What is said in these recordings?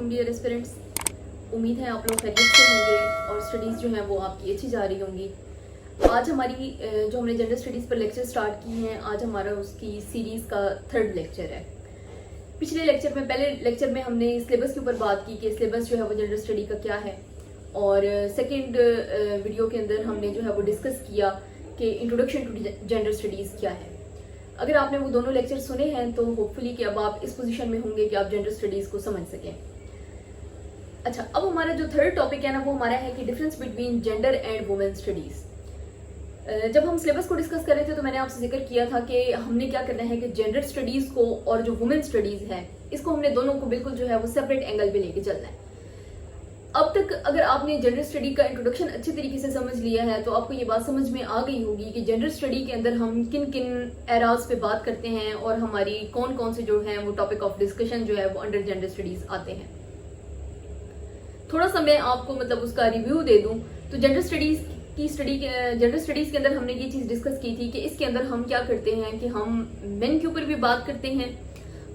वालेकुम dear aspirants. उम्मीद है आप लोग खैरियत से होंगे और स्टडीज़ जो हैं वो आपकी अच्छी जा रही होंगी। आज हमारी जो हमने जनरल स्टडीज़ पर लेक्चर स्टार्ट की हैं, आज हमारा उसकी सीरीज़ का 3rd लेक्चर है। पिछले लेक्चर में, पहले लेक्चर में हमने सिलेबस के ऊपर बात की कि सिलेबस जो है वो जनरल स्टडी का क्या है, और सेकेंड वीडियो के अंदर हमने जो है वो डिस्कस किया कि इंट्रोडक्शन टू जनरल स्टडीज़ क्या है। अगर आपने वो दोनों लेक्चर सुने हैं तो होपफुली कि अब आप इस पोजीशन में होंगे कि आप जनरल स्टडीज़ को समझ सकें। अच्छा, अब हमारा जो 3rd टॉपिक है ना, वो हमारा है कि difference between gender and women studies. जब हम सिलेबस को डिस्कस कर रहे थे तो मैंने आपसे जिक्र किया था कि हमने क्या करना है कि जेंडर स्टडीज़ को और जो वुमेन स्टडीज़ है, इसको हमने दोनों को बिल्कुल जो है वो सेपरेट एंगल पे लेके चलना है। अब तक अगर आपने जनरल स्टडी का इंट्रोडक्शन अच्छे तरीके से समझ लिया है तो आपको ये बात समझ में आ गई होगी कि जनरल स्टडी के अंदर हम किन किन एराज पे बात करते हैं और हमारी कौन कौन से जो है वो टॉपिक ऑफ डिस्कशन जो है वो अंडर जनरल स्टडीज आते हैं। थोड़ा सा मैं आपको मतलब उसका रिव्यू दे दूं तो जनरल स्टडीज के अंदर हमने ये चीज डिस्कस की थी कि इसके अंदर हम क्या करते हैं कि हम मेन के ऊपर भी बात करते हैं,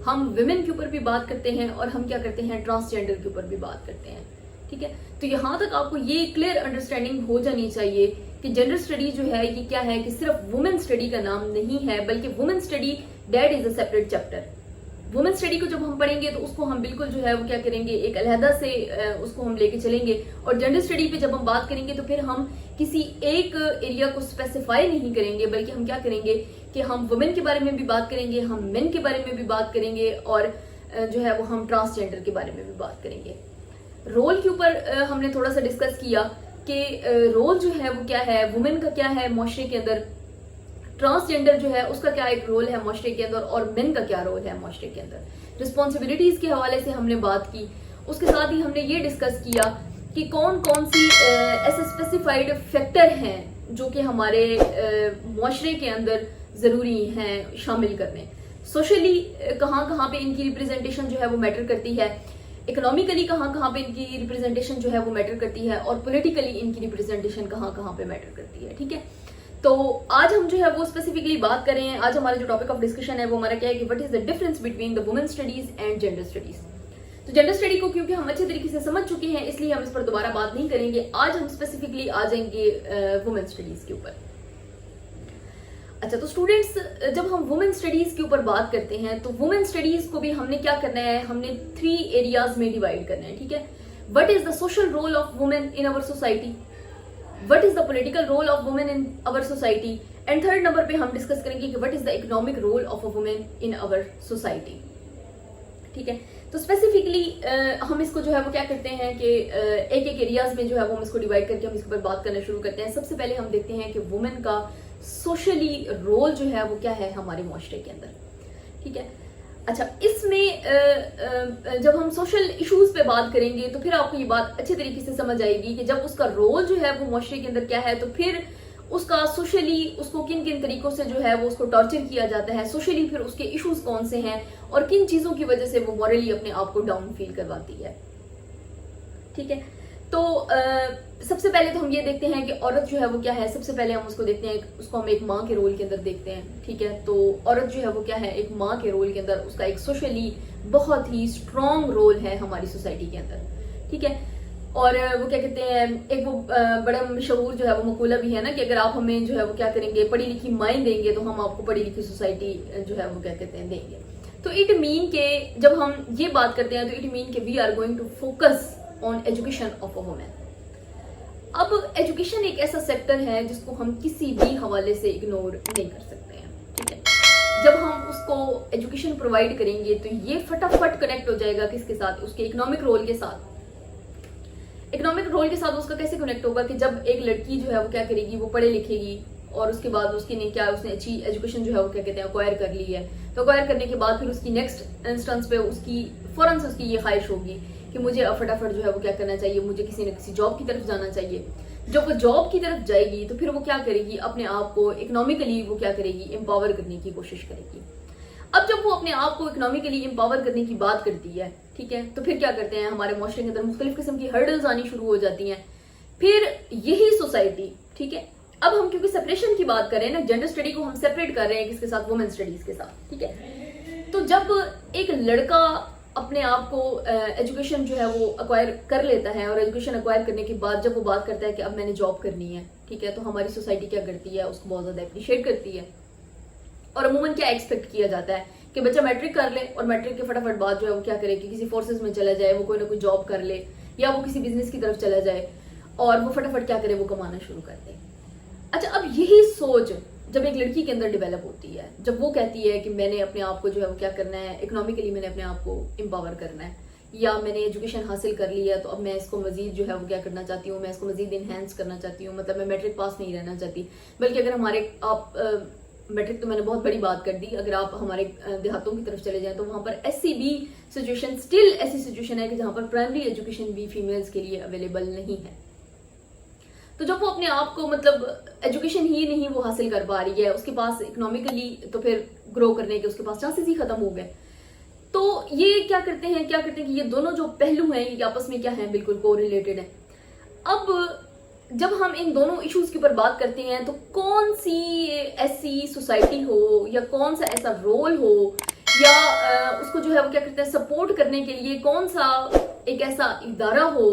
हम विमेन के ऊपर भी बात करते हैं, और हम क्या करते हैं ट्रांसजेंडर के ऊपर भी बात करते हैं। ठीक है, तो यहाँ तक आपको ये क्लियर अंडरस्टैंडिंग हो जानी चाहिए कि जनरल स्टडी जो है ये क्या है कि सिर्फ वुमेन स्टडी का नाम नहीं है, बल्कि women study that is a separate chapter. Women study को जब हम पढ़ेंगे तो उसको हम बिल्कुल जो है वो क्या करेंगे, एक अलहदा से उसको हम लेके चलेंगे, और जनरल स्टडी पे जब हम बात करेंगे तो फिर हम किसी एक एरिया को स्पेसिफाई नहीं करेंगे, बल्कि हम क्या करेंगे कि हम वुमेन के बारे में भी बात करेंगे, हम मेन के बारे में भी बात करेंगे, और जो है वो हम ट्रांसजेंडर के बारे में भी बात करेंगे। रोल के ऊपर हमने थोड़ा सा डिस्कस किया कि रोल जो है वो क्या है, वुमेन का क्या है माशरे के अंदर, ट्रांसजेंडर जो है उसका क्या एक रोल है माशरे के अंदर, और मेन का क्या रोल है माशरे के अंदर। रिस्पॉन्सिबिलिटीज के हवाले से हमने बात की। उसके साथ ही हमने ये डिस्कस किया कि कौन कौन सी ऐसे स्पेसिफाइड फैक्टर हैं जो कि हमारे माशरे के अंदर जरूरी हैं शामिल करने। सोशली कहाँ कहाँ पे इनकी रिप्रेजेंटेशन जो है वो मैटर करती है, इकोनॉमिकली कहाँ कहाँ पे इनकी रिप्रेजेंटेशन जो है वो मैटर करती है, और पॉलिटिकली इनकी रिप्रेजेंटेशन कहाँ कहाँ पे मैटर करती है। ठीक है, तो आज हम जो है वो स्पेसिफिकली बात कर रहे हैं। आज हमारा जो टॉपिक ऑफ डिस्कशन है वो हमारा क्या है कि what is the difference between the women studies and gender studies. तो जेंडर स्टडी को क्योंकि हम अच्छे तरीके से समझ चुके हैं इसलिए हम इस पर दोबारा बात नहीं करेंगे। आज हम स्पेसिफिकली आ जाएंगे वुमेन स्टडीज के ऊपर। अच्छा, तो स्टूडेंट्स जब हम वुमेन स्टडीज के ऊपर बात करते हैं तो वुमेन स्टडीज को भी हमने क्या करना है, हमने 3 एरियाज में डिवाइड करना है। ठीक है, what is the social role of women in our society, what is the political role of women in our society, and 3rd number पे हम डिस्कस करेंगे कि what is the economic role of a women in our society. ठीक है, तो specifically हम इसको जो है वो क्या करते हैं कि एक एक एरियाज में जो है वो हम इसको डिवाइड करके हम इसके ऊपर बात करना शुरू करते हैं। सबसे पहले हम देखते हैं कि वुमेन का सोशली रोल जो है वो क्या है हमारे मुआशरे के अंदर। ठीक है, अच्छा, इसमें जब हम सोशल इश्यूज पे बात करेंगे तो फिर आपको ये बात अच्छे तरीके से समझ आएगी कि जब उसका रोल जो है वो मुआशरे के अंदर क्या है, तो फिर उसका सोशली उसको किन किन तरीकों से जो है वो उसको टॉर्चर किया जाता है, सोशली फिर उसके इश्यूज कौन से हैं, और किन चीजों की वजह से वो मॉरली अपने आप को डाउन फील करवाती है। ठीक है, तो सबसे पहले तो हम ये देखते हैं कि औरत जो है वो क्या है। सबसे पहले हम उसको देखते हैं, उसको हम एक माँ के रोल के अंदर देखते हैं। ठीक है, तो औरत जो है वो क्या है, एक माँ के रोल के अंदर उसका एक सोशली बहुत ही स्ट्रॉन्ग रोल है हमारी सोसाइटी के अंदर। ठीक है, और वो क्या कहते हैं, एक वो बड़ा मशहूर जो है वो मकूला भी है ना कि अगर आप हमें जो है वो क्या करेंगे, पढ़ी लिखी माएँ देंगे तो हम आपको पढ़ी लिखी सोसाइटी जो है वो क्या कहते हैं देंगे। तो इट मीन के जब हम ये बात करते हैं तो इट मीन के we are going to focus on education of a women. अब एजुकेशन एक ऐसा सेक्टर है जिसको हम किसी भी हवाले से इग्नोर नहीं कर सकते हैं। ठीक है, जब हम उसको एजुकेशन प्रोवाइड करेंगे तो ये फटाफट कनेक्ट हो जाएगा किसके साथ, उसके इकोनॉमिक रोल के साथ। इकोनॉमिक रोल के साथ उसका कैसे कनेक्ट होगा कि जब एक लड़की जो है वो क्या करेगी, वो पढ़े लिखेगी और उसके बाद उसने अच्छी एजुकेशन जो है वो क्या कहते हैं अक्वायर कर ली है, तो अक्वायर करने के बाद फिर उसकी नेक्स्ट इंस्टेंस पे उसकी फौरन से उसकी ये ख्वाहिश होगी कि मुझे फटाफट जो है वो क्या करना चाहिए, मुझे किसी न किसी जॉब की तरफ जाना चाहिए। जब वो जॉब की तरफ जाएगी तो फिर वो क्या करेगी, अपने आप को इकोनॉमिकली वो क्या करेगी, एम्पावर करने की कोशिश करेगी। अब जब वो अपने आप को इकोनॉमिकली एम्पावर करने की बात करती है, ठीक है, तो फिर क्या करते हैं हमारे मुआशरे के अंदर मुख्तलिफ किस्म की हर्डल्स आनी शुरू हो जाती हैं। फिर यही सोसाइटी, ठीक है, अब हम क्योंकि सेपरेशन की बात कर रहे हैं ना, जेंडर स्टडी को हम सेपरेट कर रहे हैं किसके साथ, वुमेन स्टडीज के साथ। ठीक है, तो जब एक लड़का अपने आप को एजुकेशन जो है वो अक्वायर कर लेता है, और एजुकेशन अक्वायर करने के बाद जब वो बात करता है कि अब मैंने जॉब करनी है, ठीक है, तो हमारी सोसाइटी क्या करती है, उसको बहुत ज़्यादा अप्रिशिएट करती है। और अमूमन क्या एक्सपेक्ट किया जाता है कि बच्चा मैट्रिक कर ले और मैट्रिक के फटाफट बाद जो है वो क्या करे कि किसी फोर्सेज में चला जाए, वो कोई ना कोई जॉब कर ले, या वो किसी बिजनेस की तरफ चला जाए और वो फटाफट क्या करे, वो कमाना शुरू कर दे। अच्छा, अब यही सोच जब एक लड़की के अंदर डेवलप होती है, जब वो कहती है कि मैंने अपने आप को जो है वो क्या करना है, इकोनॉमिकली मैंने अपने आप को एम्पावर करना है, या मैंने एजुकेशन हासिल कर ली है तो अब मैं इसको मजीद जो है वो क्या करना चाहती हूँ, मैं इसको मजीद इनहेंस करना चाहती हूँ, मतलब मैं मैट्रिक पास नहीं रहना चाहती। बल्कि अगर हमारे आप मैट्रिक तो मैंने बहुत बड़ी बात कर दी, अगर आप हमारे देहातों की तरफ चले जाएं तो वहां पर ऐसी भी सिचुएशन, स्टिल ऐसी सिचुएशन है कि जहां पर प्राइमरी एजुकेशन भी फीमेल्स के लिए अवेलेबल नहीं है। तो जब वो अपने आप को मतलब एजुकेशन ही नहीं वो हासिल कर पा रही है, उसके पास इकोनॉमिकली तो फिर ग्रो करने के उसके पास चांसेस ही खत्म हो गए। तो ये क्या करते हैं कि ये दोनों जो पहलू हैं ये आपस में क्या है, बिल्कुल को रिलेटेड है। अब जब हम इन दोनों इश्यूज के ऊपर बात करते हैं तो कौन सी ऐसी सोसाइटी हो या कौन सा ऐसा रोल हो या उसको जो है वो क्या करते हैं सपोर्ट करने के लिए कौन सा एक ऐसा इदारा हो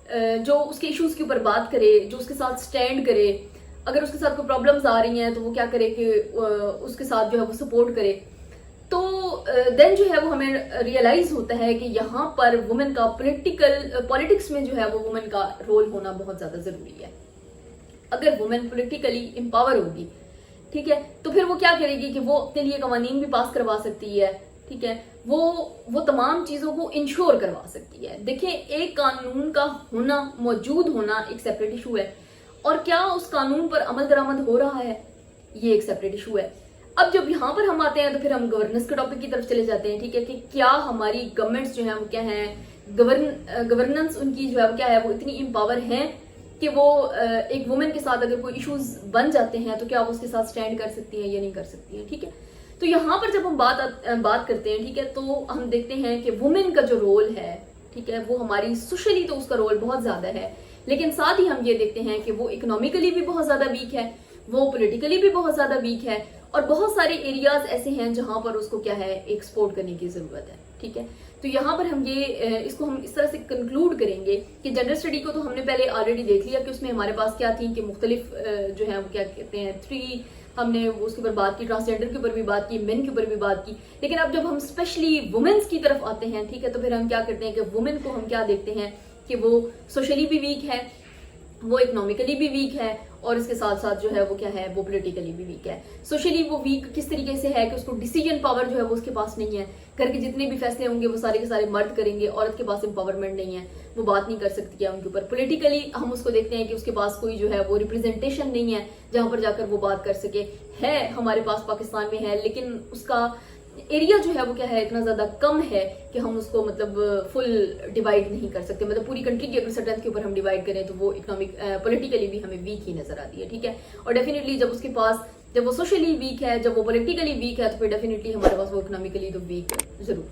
जो उसके इश्यूज के ऊपर बात करे, जो उसके साथ स्टैंड करे, अगर उसके साथ कोई प्रॉब्लम्स आ रही हैं तो वो क्या करे कि उसके साथ जो है वो सपोर्ट करे। तो देन जो है वो हमें रियलाइज होता है कि यहाँ पर वुमेन का पॉलिटिक्स में जो है वो वुमेन का रोल होना बहुत ज्यादा जरूरी है। अगर वुमेन पॉलिटिकली एम्पावर होगी, ठीक है, तो फिर वो क्या करेगी कि वो अपने लिए कवानीन भी पास करवा सकती है, ठीक है, वो तमाम चीजों को इंश्योर करवा सकती है। देखिए, एक कानून का होना, मौजूद होना एक सेपरेट इशू है, और क्या उस कानून पर अमल दरामद हो रहा है ये एक सेपरेट इशू है। अब जब यहाँ पर हम आते हैं तो फिर हम गवर्नेंस के टॉपिक की तरफ चले जाते हैं, ठीक है, कि क्या हमारी गवर्नमेंट्स जो है वो क्या है, गवर्नेंस उनकी जो है वो क्या है, वो इतनी एम्पावर है कि वो एक वुमेन के साथ अगर कोई इश्यूज बन जाते हैं तो क्या वो उसके साथ स्टैंड कर सकती है या नहीं कर सकती है, ठीक है। तो यहाँ पर जब हम बात करते हैं, ठीक है, तो हम देखते हैं कि वुमेन का जो रोल है, ठीक है, वो हमारी सोशली तो उसका रोल बहुत ज्यादा है, लेकिन साथ ही हम ये देखते हैं कि वो इकोनॉमिकली भी बहुत ज्यादा वीक है, वो पॉलिटिकली भी बहुत ज्यादा वीक है, और बहुत सारे एरियाज ऐसे हैं जहां पर उसको क्या है एक्सपोर्ट करने की जरूरत है, ठीक है। तो यहाँ पर हम इसको हम इस तरह से कंक्लूड करेंगे कि जेंडर स्टडी को तो हमने पहले ऑलरेडी देख लिया कि उसमें हमारे पास क्या थी कि मुख्तलिफ जो है वो क्या कहते हैं हमने उसके ऊपर बात की, ट्रांसजेंडर के ऊपर भी बात की, मेन के ऊपर भी बात की। लेकिन अब जब हम स्पेशली वुमेन्स की तरफ आते हैं, ठीक है, तो फिर हम क्या करते हैं कि वुमेन को हम क्या देखते हैं कि वो सोशली भी वीक है, वो इकोनॉमिकली भी वीक है, और इसके साथ साथ जो है वो क्या है, वो पॉलिटिकली भी वीक है। सोशली वो वीक किस तरीके से है कि उसको डिसीजन पावर जो है वो उसके पास नहीं है, घर के जितने भी फैसले होंगे वो सारे के सारे मर्द करेंगे, औरत के पास एम्पावरमेंट नहीं है, वो बात नहीं कर सकती है उनके ऊपर। पॉलिटिकली हम उसको देखते हैं कि उसके पास कोई जो है वो रिप्रेजेंटेशन नहीं है जहां पर जाकर वो बात कर सके। है हमारे पास पाकिस्तान में है, लेकिन उसका एरिया जो है वो क्या है इतना ज्यादा कम है कि हम उसको मतलब फुल डिवाइड नहीं कर सकते। मतलब पूरी कंट्री की अगर स्ट्रेंथ के ऊपर हम डिवाइड करें तो वो इकोनॉमिक पॉलिटिकली भी हमें वीक ही नजर आती है, ठीक है। और डेफिनेटली जब वो सोशली वीक है, जब वो पॉलिटिकली वीक है, तो फिर डेफिनेटली हमारे पास वो इकोनॉमिकली तो वीक जरूर